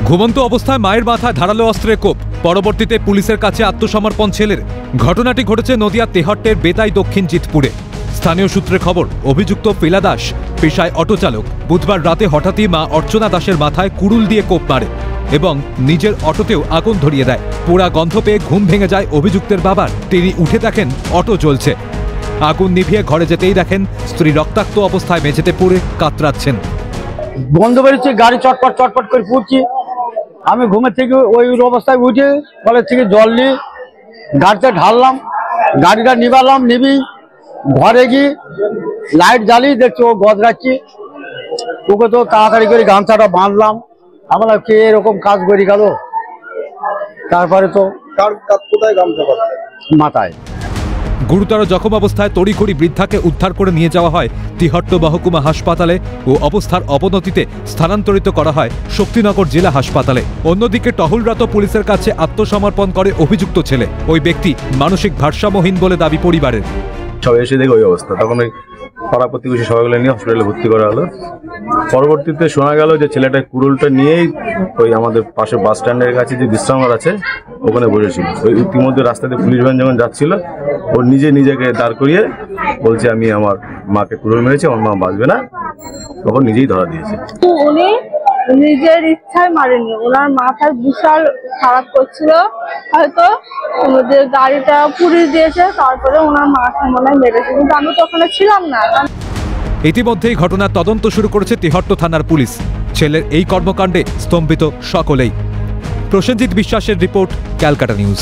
ঘুমন্ত অবস্থায় মায়ের মাথায় ধারালো অস্ত্রের কোপ, পরবর্তীতে পুলিশের কাছে আত্মসমর্পণ ছেলের। ঘটনাটি ঘটেছে নদিয়া তেহট্টের বেতাই দক্ষিণ জিতপুরে। স্থানীয় সূত্রে খবর, অভিযুক্ত ফিলা দাস পেশায় অটো চালক। বুধবার রাতে হঠাৎই মা অর্চনা দাসের মাথায় কুড়ুল দিয়ে কোপ মারে এবং নিজের অটোতেও আগুন ধরিয়ে দেয়। পোড়া গন্ধ পেয়ে ঘুম ভেঙে যায় অভিযুক্তের বাবার। তিনি উঠে দেখেন অটো জ্বলছে। আগুন নিভিয়ে ঘরে যেতেই দেখেন স্ত্রী রক্তাক্ত অবস্থায় মেঝেতে পড়ে কাতরাচ্ছেন। বন্ধ বেরোচ্ছে, গাড়ি চটপট চটপট করে পুড়ছি। আমি ঘুমের থেকে ওই অবস্থায় উঠে কলের থেকে জল নিয়ে গাড়িতে ঢাললাম, গাড়িটা নিবালাম। নিবি ঘরে গিয়ে লাইট জ্বালিয়ে দেখছি ও গদরাচ্ছি। ওকে তো তাড়াতাড়ি করে গামছাটা বাঁধলাম। আমরা কে এরকম কাজ করে গেল। তারপরে তো মাথায়। গুরুতর জখম অবস্থায় তড়িঘড়ি বৃদ্ধাকে উদ্ধার করে নিয়ে যাওয়া হয় তিহট্ট মহকুমা হাসপাতালে ও অবস্থার অবনতিতে স্থানান্তরিত করা হয় শক্তিনগর জেলা হাসপাতালে। অন্যদিকে টহলরত পুলিশের কাছে আত্মসমর্পণ করে অভিযুক্ত ছেলে। ওই ব্যক্তি মানসিক ভারসাম্যহীন বলে দাবি পরিবারের। সব এসে দেখে ওই অবস্থা, তখন ওই পাড়া প্রতিবেশী সবাইগুলো নিয়ে হসপিটালে ভর্তি করা হলো। পরবর্তীতে শোনা গেল যে ছেলেটা কুড়ুলটা নিয়েই ওই আমাদের পাশে বাস স্ট্যান্ডের কাছে যে বিশ্রামাগার আছে ওখানে বসেছিল। ওই ইতিমধ্যে রাস্তাতে পুলিশ ভ্যান যখন যাচ্ছিল, ওর নিজেকে দাঁড় করিয়ে বলছে আমি আমার মাকে কুড়ুল মেরেছি, আমার মা বাঁচবে না, তখন নিজেই ধরা দিয়েছে। উনি নিজের ইচ্ছায় মারেনি, ওনার মাথায় বিশাল খারাপ করছিল, হয়তো ওদের গাড়িটা পুড়িয়ে দিয়েছে, তারপরে ওনার মাথা মনে মেরেছে, কিন্তু আমি তো ওখানে ছিলাম না। ইতিমধ্যেই ঘটনার তদন্ত শুরু করেছে তিহট্ট থানার পুলিশ। ছেলের এই কর্মকাণ্ডে স্তম্ভিত সকলেই। প্রসেনজিৎ বিশ্বাসের রিপোর্ট, ক্যালকাটা নিউজ।